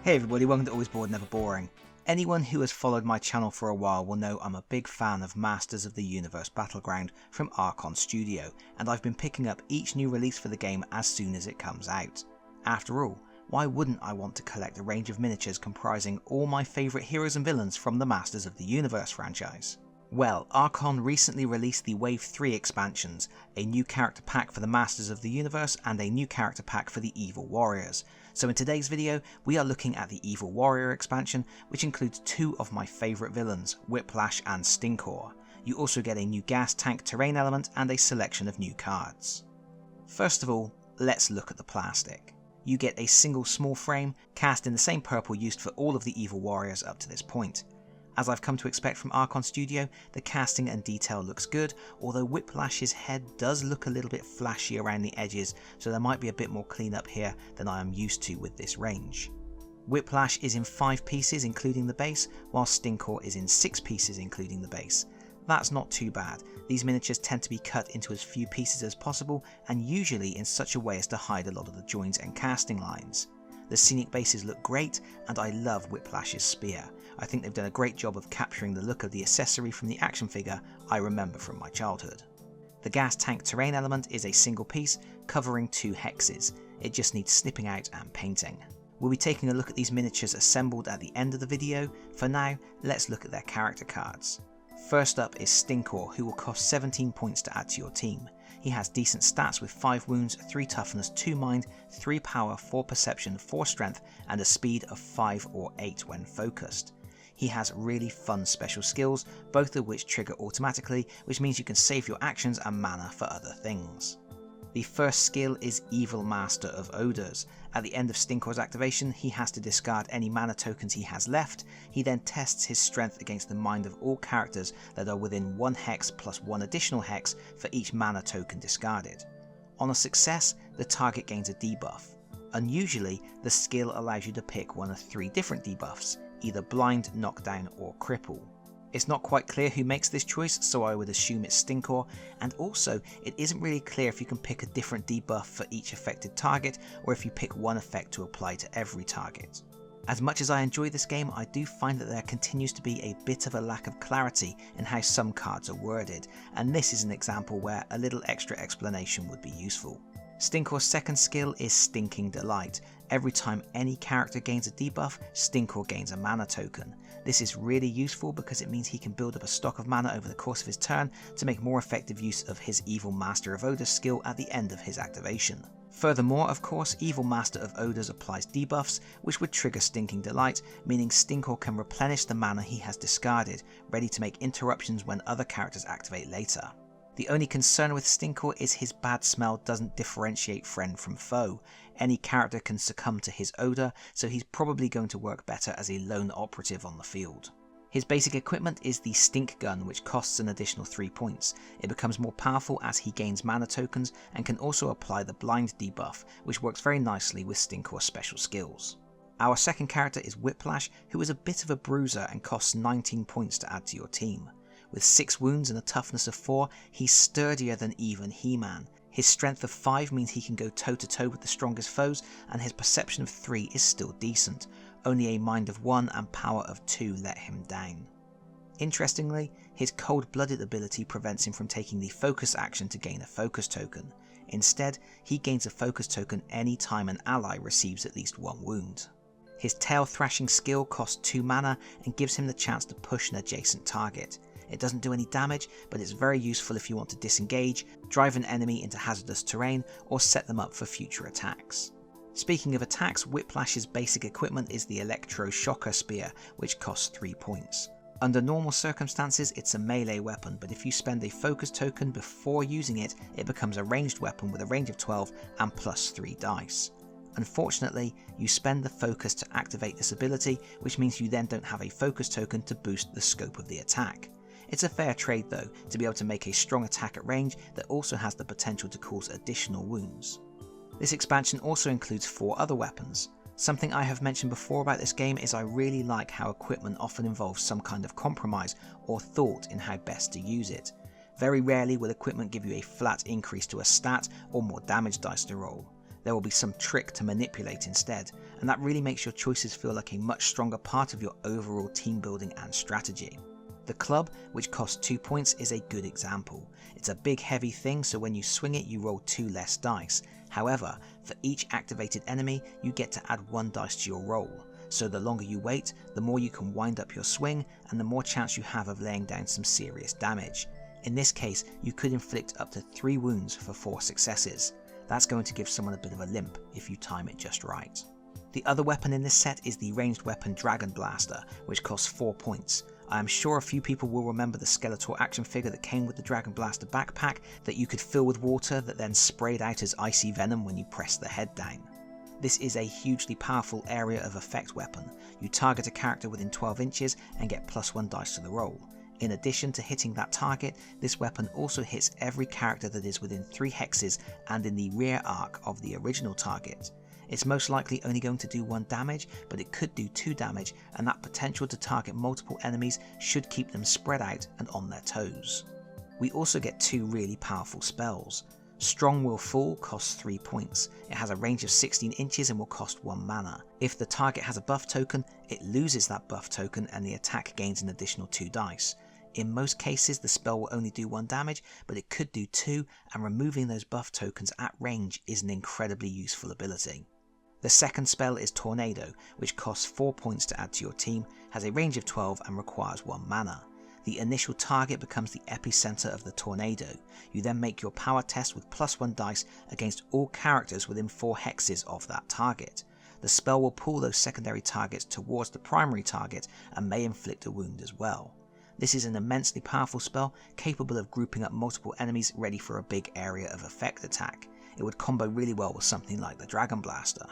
Hey everybody, welcome to Always Bored Never Boring. Anyone who has followed my channel for a while will know I'm a big fan of Masters of the Universe Battleground from Archon Studio, and I've been picking up each new release for the game as soon as it comes out. After all, why wouldn't I want to collect a range of miniatures comprising all my favourite heroes and villains from the Masters of the Universe franchise? Well, Archon recently released the Wave 3 expansions, a new character pack for the Masters of the Universe and a new character pack for the Evil Warriors. So in today's video, we are looking at the Evil Warrior expansion, which includes two of my favourite villains, Whiplash and Stinkor. You also get a new gas tank terrain element and a selection of new cards. First of all, let's look at the plastic. You get a single small frame, cast in the same purple used for all of the Evil Warriors up to this point. As I've come to expect from Archon Studio, the casting and detail looks good, although Whiplash's head does look a little bit flashy around the edges, so there might be a bit more cleanup here than I am used to with this range. Whiplash is in 5 pieces including the base, while Stinkor is in 6 pieces including the base. That's not too bad. These miniatures tend to be cut into as few pieces as possible, and usually in such a way as to hide a lot of the joints and casting lines. The scenic bases look great, and I love Whiplash's spear. I think they've done a great job of capturing the look of the accessory from the action figure I remember from my childhood. The gas tank terrain element is a single piece covering 2 hexes. It just needs snipping out and painting. We'll be taking a look at these miniatures assembled at the end of the video. For now, let's look at their character cards. First up is Stinkor, who will cost 17 points to add to your team. He has decent stats with 5 wounds, 3 toughness, 2 mind, 3 power, 4 perception, 4 strength, and a speed of 5 or 8 when focused. He has really fun special skills, both of which trigger automatically, which means you can save your actions and mana for other things. The first skill is Evil Master of Odors. At the end of Stinkor's activation, he has to discard any mana tokens he has left. He then tests his strength against the mind of all characters that are within 1 hex plus 1 additional hex for each mana token discarded. On a success, the target gains a debuff. Unusually, the skill allows you to pick one of 3 different debuffs, either blind, knockdown or cripple. It's not quite clear who makes this choice, so I would assume it's Stinkor, and also it isn't really clear if you can pick a different debuff for each affected target or if you pick one effect to apply to every target. As much as I enjoy this game, I do find that there continues to be a bit of a lack of clarity in how some cards are worded, and this is an example where a little extra explanation would be useful. Stinkor's second skill is Stinking Delight. Every time any character gains a debuff, Stinkor gains a mana token. This is really useful because it means he can build up a stock of mana over the course of his turn to make more effective use of his Evil Master of Odors skill at the end of his activation. Furthermore, of course, Evil Master of Odors applies debuffs, which would trigger Stinking Delight, meaning Stinkor can replenish the mana he has discarded, ready to make interruptions when other characters activate later. The only concern with Stinkor is his bad smell doesn't differentiate friend from foe. Any character can succumb to his odour, so he's probably going to work better as a lone operative on the field. His basic equipment is the Stink Gun, which costs an additional 3 points. It becomes more powerful as he gains mana tokens and can also apply the blind debuff, which works very nicely with Stinkor's special skills. Our second character is Whiplash, who is a bit of a bruiser and costs 19 points to add to your team. With 6 wounds and a toughness of 4, he's sturdier than even He-Man. His strength of 5 means he can go toe to toe with the strongest foes, and his perception of 3 is still decent. Only a mind of 1 and power of 2 let him down. Interestingly, his cold-blooded ability prevents him from taking the focus action to gain a focus token. Instead, he gains a focus token any time an ally receives at least 1 wound. His tail thrashing skill costs 2 mana and gives him the chance to push an adjacent target. It doesn't do any damage, but it's very useful if you want to disengage, drive an enemy into hazardous terrain, or set them up for future attacks. Speaking of attacks, Whiplash's basic equipment is the Electro Shocker Spear, which costs 3 points. Under normal circumstances, it's a melee weapon, but if you spend a focus token before using it, it becomes a ranged weapon with a range of 12 and plus 3 dice. Unfortunately, you spend the focus to activate this ability, which means you then don't have a focus token to boost the scope of the attack. It's a fair trade though, to be able to make a strong attack at range that also has the potential to cause additional wounds. This expansion also includes 4 other weapons. Something I have mentioned before about this game is I really like how equipment often involves some kind of compromise or thought in how best to use it. Very rarely will equipment give you a flat increase to a stat or more damage dice to roll. There will be some trick to manipulate instead, and that really makes your choices feel like a much stronger part of your overall team building and strategy. The club, which costs 2 points, is a good example. It's a big heavy thing, so when you swing it you roll 2 less dice. However, for each activated enemy you get to add 1 dice to your roll, so the longer you wait, the more you can wind up your swing and the more chance you have of laying down some serious damage. In this case, you could inflict up to 3 wounds for 4 successes. That's going to give someone a bit of a limp if you time it just right. The other weapon in this set is the ranged weapon Dragon Blaster, which costs 4 points. I am sure a few people will remember the Skeletor action figure that came with the Dragon Blaster backpack that you could fill with water that then sprayed out as icy venom when you pressed the head down. This is a hugely powerful area of effect weapon. You target a character within 12 inches and get +1 dice to the roll. In addition to hitting that target, this weapon also hits every character that is within 3 hexes and in the rear arc of the original target. It's most likely only going to do 1 damage, but it could do 2 damage, and that potential to target multiple enemies should keep them spread out and on their toes. We also get 2 really powerful spells. Strong Will Fall costs 3 points. It has a range of 16 inches and will cost 1 mana. If the target has a buff token, it loses that buff token and the attack gains an additional 2 dice. In most cases the spell will only do 1 damage, but it could do 2, and removing those buff tokens at range is an incredibly useful ability. The second spell is Tornado, which costs 4 points to add to your team, has a range of 12 and requires 1 mana. The initial target becomes the epicenter of the tornado. You then make your power test with +1 dice against all characters within 4 hexes of that target. The spell will pull those secondary targets towards the primary target and may inflict a wound as well. This is an immensely powerful spell, capable of grouping up multiple enemies ready for a big area of effect attack. It would combo really well with something like the Dragon Blaster.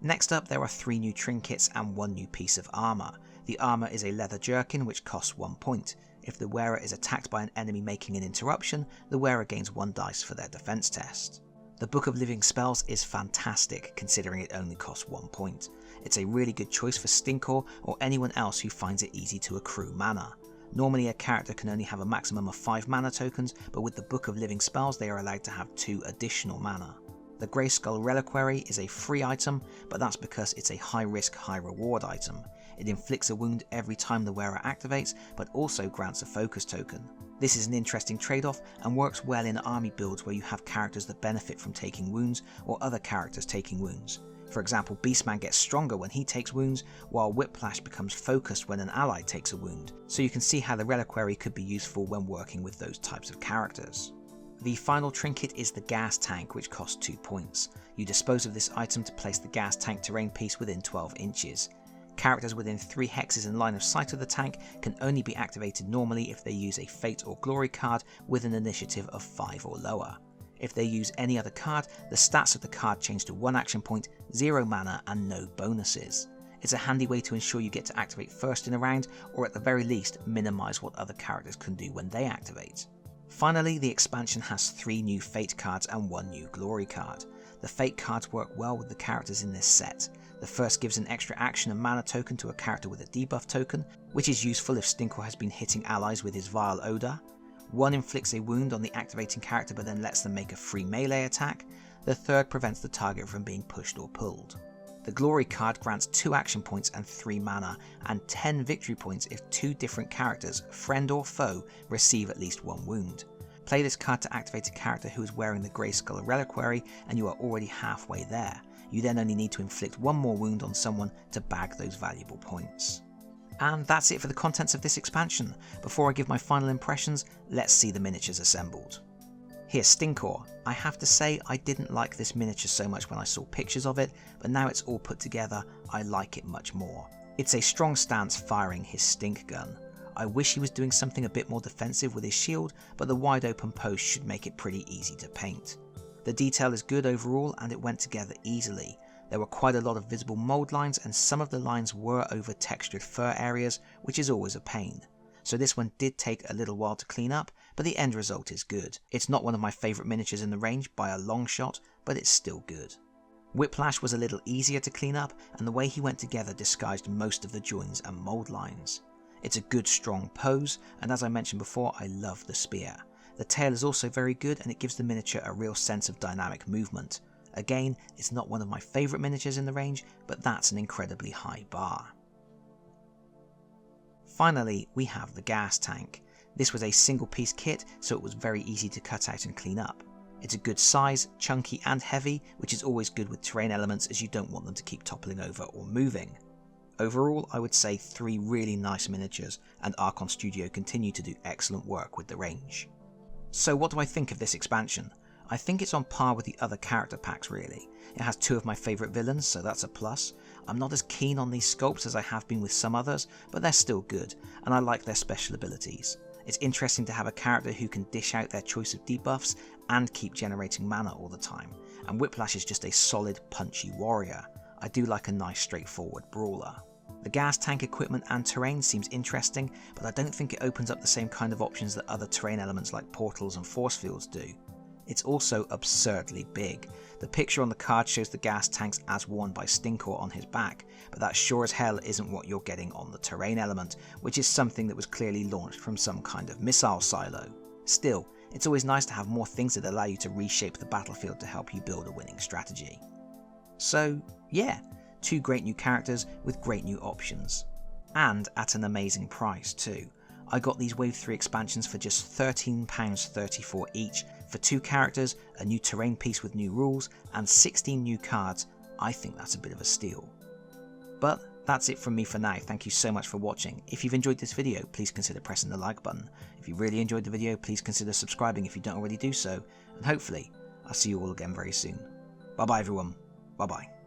Next up, there are 3 new trinkets and 1 new piece of armor. The armor is a leather jerkin which costs 1 point. If the wearer is attacked by an enemy making an interruption, the wearer gains 1 dice for their defense test. The Book of Living Spells is fantastic considering it only costs 1 point. It's a really good choice for Stinkor or anyone else who finds it easy to accrue mana. Normally a character can only have a maximum of 5 mana tokens, but with the Book of Living Spells they are allowed to have 2 additional mana. The Grey Skull Reliquary is a free item, but that's because it's a high risk, high reward item. It inflicts a wound every time the wearer activates, but also grants a focus token. This is an interesting trade-off and works well in army builds where you have characters that benefit from taking wounds or other characters taking wounds. For example, Beastman gets stronger when he takes wounds, while Whiplash becomes focused when an ally takes a wound, so you can see how the Reliquary could be useful when working with those types of characters. The final trinket is the gas tank, which costs 2 points. You dispose of this item to place the gas tank terrain piece within 12 inches. Characters within 3 hexes in line of sight of the tank can only be activated normally if they use a Fate or Glory card with an initiative of 5 or lower. If they use any other card, the stats of the card change to 1 action point, 0 mana and no bonuses. It's a handy way to ensure you get to activate first in a round, or at the very least minimise what other characters can do when they activate. Finally, the expansion has 3 new Fate cards and 1 new Glory card. The Fate cards work well with the characters in this set. The first gives an extra action and mana token to a character with a debuff token, which is useful if Stinkor has been hitting allies with his vile odour. 1 inflicts a wound on the activating character but then lets them make a free melee attack. The third prevents the target from being pushed or pulled. The Glory card grants 2 action points and 3 mana, and 10 victory points if 2 different characters, friend or foe, receive at least 1 wound. Play this card to activate a character who is wearing the Grey Skull Reliquary and you are already halfway there. You then only need to inflict 1 more wound on someone to bag those valuable points. And that's it for the contents of this expansion. Before I give my final impressions, let's see the miniatures assembled. Here's Stinkor. I have to say I didn't like this miniature so much when I saw pictures of it, but now it's all put together, I like it much more. It's a strong stance firing his stink gun. I wish he was doing something a bit more defensive with his shield, but the wide open post should make it pretty easy to paint. The detail is good overall and it went together easily. There were quite a lot of visible mould lines and some of the lines were over textured fur areas, which is always a pain. So this one did take a little while to clean up, but the end result is good. It's not one of my favourite miniatures in the range by a long shot, but it's still good. Whiplash was a little easier to clean up, and the way he went together disguised most of the joins and mould lines. It's a good strong pose, and as I mentioned before, I love the spear. The tail is also very good and it gives the miniature a real sense of dynamic movement. Again, it's not one of my favourite miniatures in the range, but that's an incredibly high bar. Finally, we have the gas tank. This was a single piece kit, so it was very easy to cut out and clean up. It's a good size, chunky and heavy, which is always good with terrain elements as you don't want them to keep toppling over or moving. Overall, I would say 3 really nice miniatures, and Archon Studio continue to do excellent work with the range. So what do I think of this expansion? I think it's on par with the other character packs really. It has 2 of my favourite villains, so that's a plus. I'm not as keen on these sculpts as I have been with some others, but they're still good, and I like their special abilities. It's interesting to have a character who can dish out their choice of debuffs and keep generating mana all the time, and Whiplash is just a solid punchy warrior. I do like a nice straightforward brawler. The gas tank equipment and terrain seems interesting, but I don't think it opens up the same kind of options that other terrain elements like portals and force fields do. It's also absurdly big. The picture on the card shows the gas tanks as worn by Stinkor on his back, but that sure as hell isn't what you're getting on the terrain element, which is something that was clearly launched from some kind of missile silo. Still, it's always nice to have more things that allow you to reshape the battlefield to help you build a winning strategy. So yeah, 2 great new characters with great new options. And at an amazing price too. I got these Wave 3 expansions for just £13.34 each for 2 characters, a new terrain piece with new rules, and 16 new cards. I think that's a bit of a steal. But that's it from me for now. Thank you so much for watching. If you've enjoyed this video, please consider pressing the like button. If you really enjoyed the video, please consider subscribing if you don't already do so, and hopefully I'll see you all again very soon. Bye bye everyone. Bye bye.